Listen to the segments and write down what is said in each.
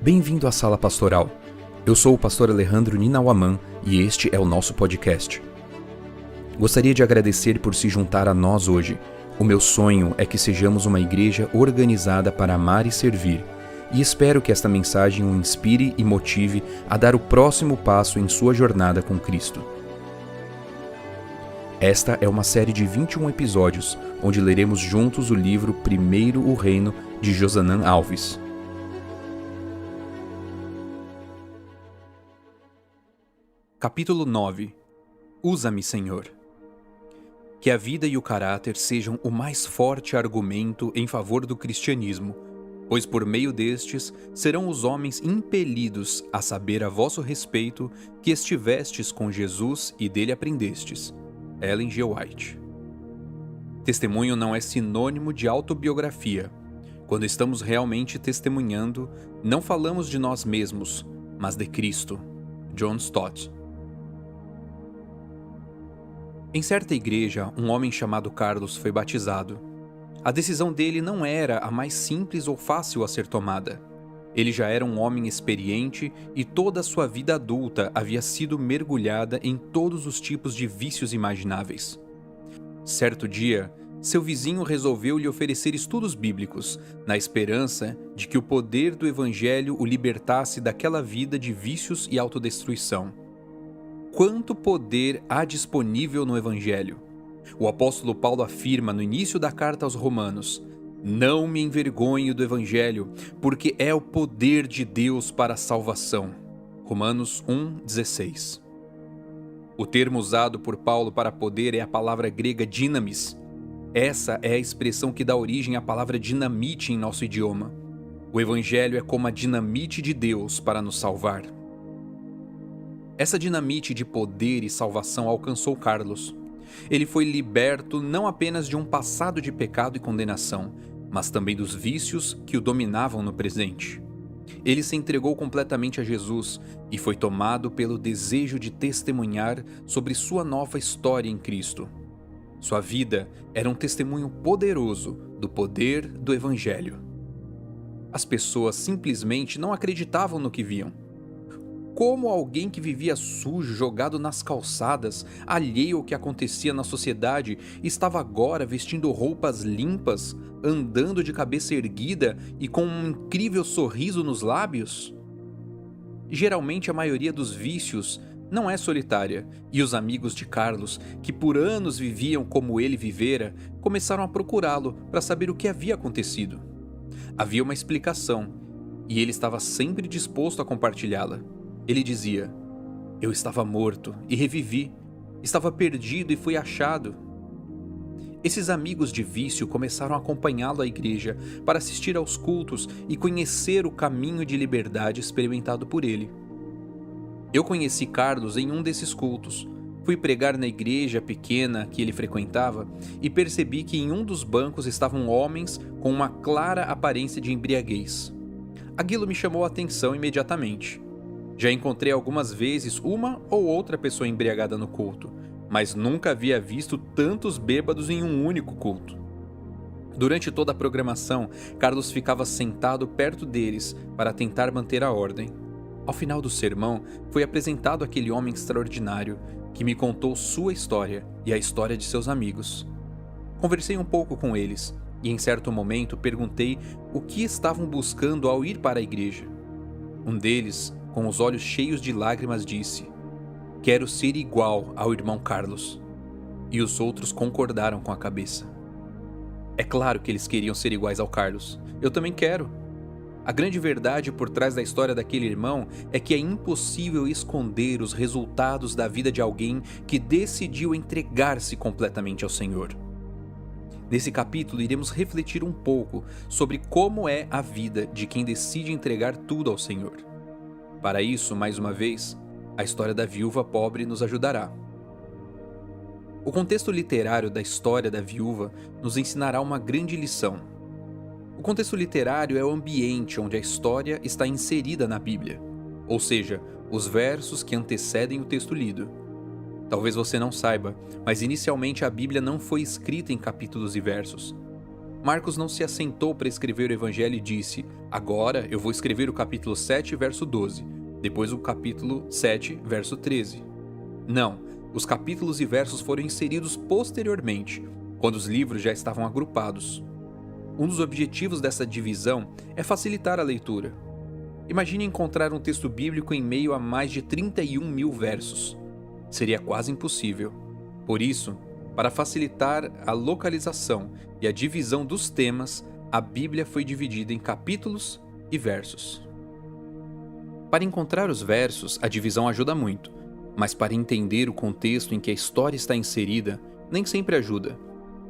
Bem-vindo à Sala Pastoral. Eu sou o pastor Alejandro Ninauaman e este é o nosso podcast. Gostaria de agradecer por se juntar a nós hoje. O meu sonho é que sejamos uma igreja organizada para amar e servir, e espero que esta mensagem o inspire e motive a dar o próximo passo em sua jornada com Cristo. Esta é uma série de 21 episódios, onde leremos juntos o livro Primeiro o Reino, de Josanã Alves. Capítulo 9. Usa-me, Senhor. Que a vida e o caráter sejam o mais forte argumento em favor do cristianismo, pois por meio destes serão os homens impelidos a saber a vosso respeito que estivestes com Jesus e dele aprendestes. Ellen G. White. Testemunho não é sinônimo de autobiografia. Quando estamos realmente testemunhando, não falamos de nós mesmos, mas de Cristo. John Stott. Em certa igreja, um homem chamado Carlos foi batizado. A decisão dele não era a mais simples ou fácil a ser tomada. Ele já era um homem experiente e toda a sua vida adulta havia sido mergulhada em todos os tipos de vícios imagináveis. Certo dia, seu vizinho resolveu lhe oferecer estudos bíblicos, na esperança de que o poder do evangelho o libertasse daquela vida de vícios e autodestruição. Quanto poder há disponível no Evangelho? O apóstolo Paulo afirma no início da carta aos Romanos: "Não me envergonho do Evangelho, porque é o poder de Deus para a salvação." Romanos 1,16. O termo usado por Paulo para poder é a palavra grega dynamis. Essa é a expressão que dá origem à palavra dinamite em nosso idioma. O Evangelho é como a dinamite de Deus para nos salvar. Essa dinamite de poder e salvação alcançou Carlos. Ele foi liberto não apenas de um passado de pecado e condenação, mas também dos vícios que o dominavam no presente. Ele se entregou completamente a Jesus e foi tomado pelo desejo de testemunhar sobre sua nova história em Cristo. Sua vida era um testemunho poderoso do poder do Evangelho. As pessoas simplesmente não acreditavam no que viam. Como alguém que vivia sujo, jogado nas calçadas, alheio ao que acontecia na sociedade, estava agora vestindo roupas limpas, andando de cabeça erguida e com um incrível sorriso nos lábios? Geralmente a maioria dos vícios não é solitária, e os amigos de Carlos, que por anos viviam como ele vivera, começaram a procurá-lo para saber o que havia acontecido. Havia uma explicação, e ele estava sempre disposto a compartilhá-la. Ele dizia: "Eu estava morto e revivi, estava perdido e fui achado." Esses amigos de vício começaram a acompanhá-lo à igreja para assistir aos cultos e conhecer o caminho de liberdade experimentado por ele. Eu conheci Carlos em um desses cultos. Fui pregar na igreja pequena que ele frequentava e percebi que em um dos bancos estavam homens com uma clara aparência de embriaguez. Aquilo me chamou a atenção imediatamente. Já encontrei algumas vezes uma ou outra pessoa embriagada no culto, mas nunca havia visto tantos bêbados em um único culto. Durante toda a programação, Carlos ficava sentado perto deles para tentar manter a ordem. Ao final do sermão, foi apresentado aquele homem extraordinário que me contou sua história e a história de seus amigos. Conversei um pouco com eles e em certo momento perguntei o que estavam buscando ao ir para a igreja. Um deles, com os olhos cheios de lágrimas, disse: "Quero ser igual ao irmão Carlos." E os outros concordaram com a cabeça. É claro que eles queriam ser iguais ao Carlos. Eu também quero. A grande verdade por trás da história daquele irmão é que é impossível esconder os resultados da vida de alguém que decidiu entregar-se completamente ao Senhor. Nesse capítulo, iremos refletir um pouco sobre como é a vida de quem decide entregar tudo ao Senhor. Para isso, mais uma vez, a história da viúva pobre nos ajudará. O contexto literário da história da viúva nos ensinará uma grande lição. O contexto literário é o ambiente onde a história está inserida na Bíblia, ou seja, os versos que antecedem o texto lido. Talvez você não saiba, mas inicialmente a Bíblia não foi escrita em capítulos e versos. Marcos não se assentou para escrever o evangelho e disse: agora eu vou escrever o capítulo 7, verso 12, depois o capítulo 7, verso 13. Não, os capítulos e versos foram inseridos posteriormente, quando os livros já estavam agrupados. Um dos objetivos dessa divisão é facilitar a leitura. Imagine encontrar um texto bíblico em meio a mais de 31 mil versos. Seria quase impossível. Por isso, para facilitar a localização e a divisão dos temas, a Bíblia foi dividida em capítulos e versos. Para encontrar os versos, a divisão ajuda muito, mas para entender o contexto em que a história está inserida, nem sempre ajuda.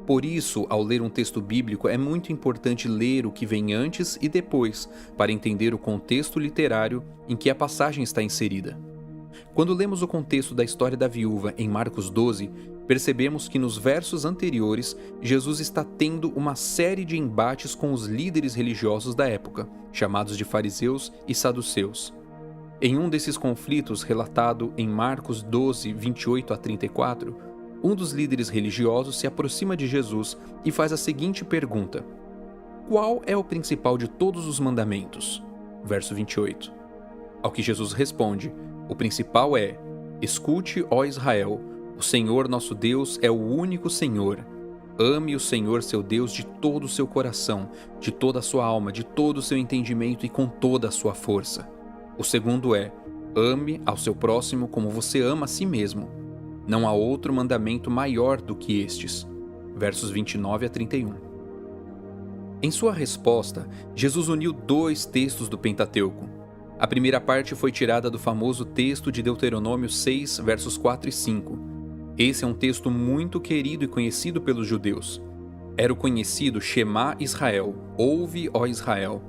Por isso, ao ler um texto bíblico, é muito importante ler o que vem antes e depois, para entender o contexto literário em que a passagem está inserida. Quando lemos o contexto da história da viúva em Marcos 12, percebemos que nos versos anteriores, Jesus está tendo uma série de embates com os líderes religiosos da época, chamados de fariseus e saduceus. Em um desses conflitos, relatado em Marcos 12, 28 a 34, um dos líderes religiosos se aproxima de Jesus e faz a seguinte pergunta: qual é o principal de todos os mandamentos? Verso 28. Ao que Jesus responde: o principal é: escute, ó Israel, o Senhor nosso Deus é o único Senhor. Ame o Senhor seu Deus de todo o seu coração, de toda a sua alma, de todo o seu entendimento e com toda a sua força. O segundo é: ame ao seu próximo como você ama a si mesmo. Não há outro mandamento maior do que estes. Versos 29 a 31. Em sua resposta, Jesus uniu dois textos do Pentateuco. A primeira parte foi tirada do famoso texto de Deuteronômio 6, versos 4 e 5. Esse é um texto muito querido e conhecido pelos judeus. Era o conhecido Shema Israel, ouve, ó Israel.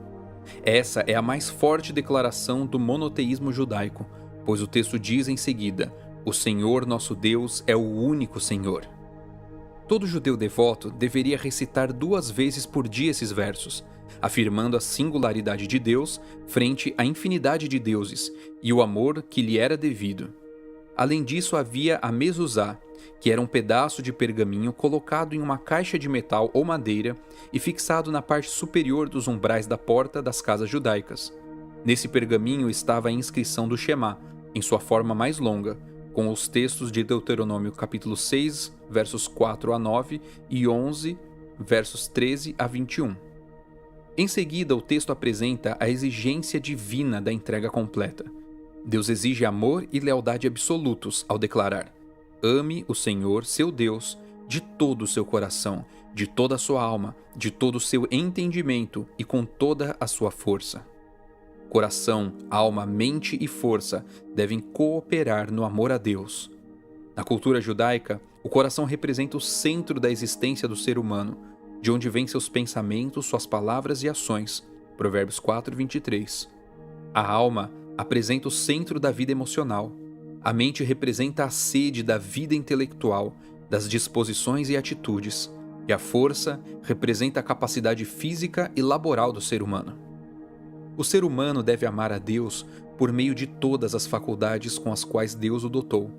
Essa é a mais forte declaração do monoteísmo judaico, pois o texto diz em seguida: o Senhor nosso Deus é o único Senhor. Todo judeu devoto deveria recitar 2 vezes por dia esses versos, afirmando a singularidade de Deus frente à infinidade de deuses e o amor que lhe era devido. Além disso, havia a mezuzá, que era um pedaço de pergaminho colocado em uma caixa de metal ou madeira e fixado na parte superior dos umbrais da porta das casas judaicas. Nesse pergaminho estava a inscrição do Shema, em sua forma mais longa, com os textos de Deuteronômio capítulo 6, versos 4 a 9 e 11, versos 13 a 21. Em seguida, o texto apresenta a exigência divina da entrega completa. Deus exige amor e lealdade absolutos ao declarar: ame o Senhor, seu Deus, de todo o seu coração, de toda a sua alma, de todo o seu entendimento e com toda a sua força. Coração, alma, mente e força devem cooperar no amor a Deus. Na cultura judaica, o coração representa o centro da existência do ser humano, de onde vêm seus pensamentos, suas palavras e ações. Provérbios 4, 23. A alma apresenta o centro da vida emocional. A mente representa a sede da vida intelectual, das disposições e atitudes. E a força representa a capacidade física e laboral do ser humano. O ser humano deve amar a Deus por meio de todas as faculdades com as quais Deus o dotou.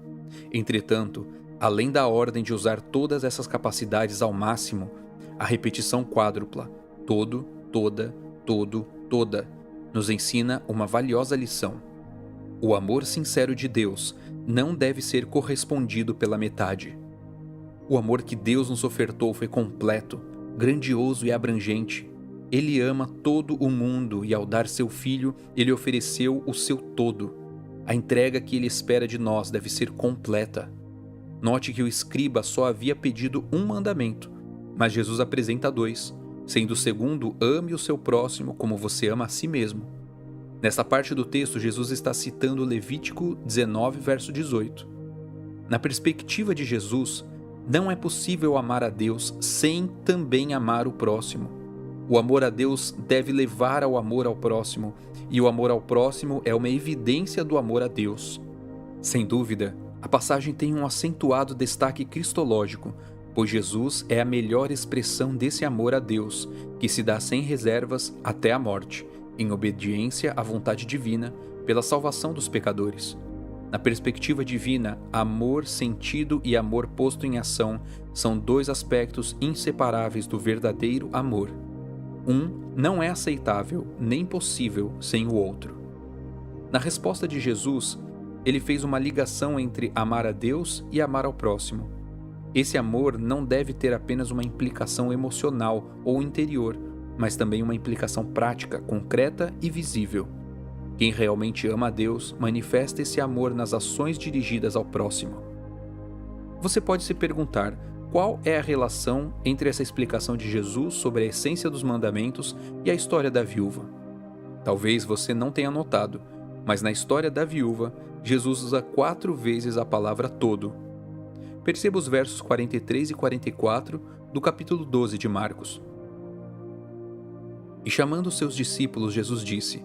Entretanto, além da ordem de usar todas essas capacidades ao máximo, a repetição quádrupla, todo, toda, todo, toda, nos ensina uma valiosa lição. O amor sincero de Deus não deve ser correspondido pela metade. O amor que Deus nos ofertou foi completo, grandioso e abrangente. Ele ama todo o mundo e, ao dar seu Filho, ele ofereceu o seu todo. A entrega que ele espera de nós deve ser completa. Note que o escriba só havia pedido um mandamento, mas Jesus apresenta 2, sendo o segundo: ame o seu próximo como você ama a si mesmo. Nesta parte do texto, Jesus está citando Levítico 19, verso 18. Na perspectiva de Jesus, não é possível amar a Deus sem também amar o próximo. O amor a Deus deve levar ao amor ao próximo, e o amor ao próximo é uma evidência do amor a Deus. Sem dúvida, a passagem tem um acentuado destaque cristológico, pois Jesus é a melhor expressão desse amor a Deus, que se dá sem reservas até a morte, em obediência à vontade divina, pela salvação dos pecadores. Na perspectiva divina, amor sentido e amor posto em ação são dois aspectos inseparáveis do verdadeiro amor. Um não é aceitável nem possível sem o outro. Na resposta de Jesus, ele fez uma ligação entre amar a Deus e amar ao próximo. Esse amor não deve ter apenas uma implicação emocional ou interior, mas também uma implicação prática, concreta e visível. Quem realmente ama a Deus manifesta esse amor nas ações dirigidas ao próximo. Você pode se perguntar qual é a relação entre essa explicação de Jesus sobre a essência dos mandamentos e a história da viúva. Talvez você não tenha notado, mas na história da viúva, Jesus usa 4 vezes a palavra todo. Perceba os versos 43 e 44 do capítulo 12 de Marcos. E chamando seus discípulos, Jesus disse: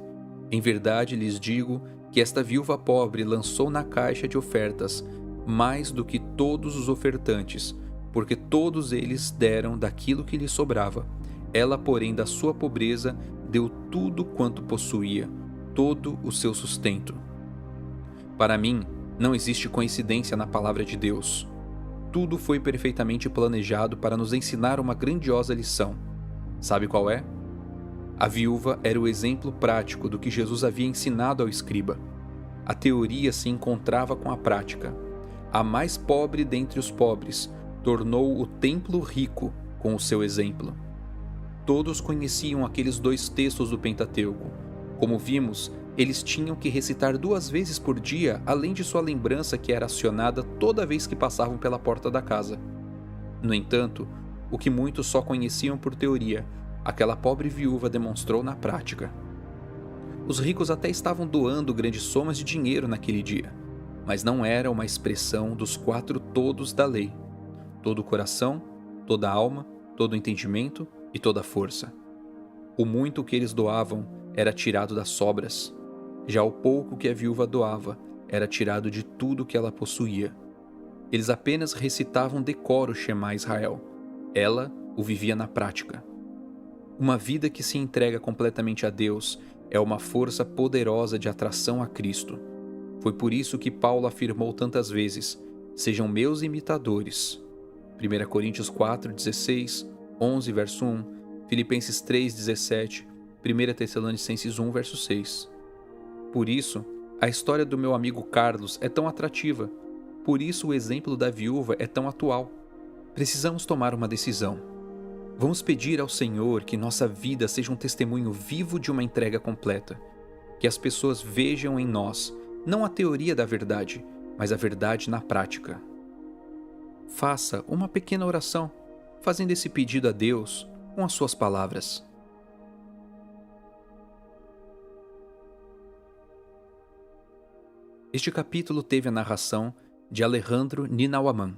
Em verdade lhes digo que esta viúva pobre lançou na caixa de ofertas mais do que todos os ofertantes, porque todos eles deram daquilo que lhe sobrava. Ela, porém, da sua pobreza, deu tudo quanto possuía, todo o seu sustento. Para mim, não existe coincidência na palavra de Deus. Tudo foi perfeitamente planejado para nos ensinar uma grandiosa lição. Sabe qual é? A viúva era o exemplo prático do que Jesus havia ensinado ao escriba. A teoria se encontrava com a prática. A mais pobre dentre os pobres tornou o templo rico com o seu exemplo. Todos conheciam aqueles 2 textos do Pentateuco. Como vimos, eles tinham que recitar 2 vezes por dia, além de sua lembrança que era acionada toda vez que passavam pela porta da casa. No entanto, o que muitos só conheciam por teoria, aquela pobre viúva demonstrou na prática. Os ricos até estavam doando grandes somas de dinheiro naquele dia, mas não era uma expressão dos 4 todos da lei: todo o coração, toda a alma, todo o entendimento e toda a força. O muito que eles doavam era tirado das sobras. Já o pouco que a viúva doava era tirado de tudo que ela possuía. Eles apenas recitavam decoro o Shema Israel. Ela o vivia na prática. Uma vida que se entrega completamente a Deus é uma força poderosa de atração a Cristo. Foi por isso que Paulo afirmou tantas vezes: sejam meus imitadores. 1 Coríntios 4:16, 11, verso 1, Filipenses 3:17, 1 Tessalonicenses 1, verso 6. Por isso, a história do meu amigo Carlos é tão atrativa. Por isso o exemplo da viúva é tão atual. Precisamos tomar uma decisão. Vamos pedir ao Senhor que nossa vida seja um testemunho vivo de uma entrega completa. Que as pessoas vejam em nós, não a teoria da verdade, mas a verdade na prática. Faça uma pequena oração, fazendo esse pedido a Deus com as suas palavras. Este capítulo teve a narração de Alejandro Ninauaman.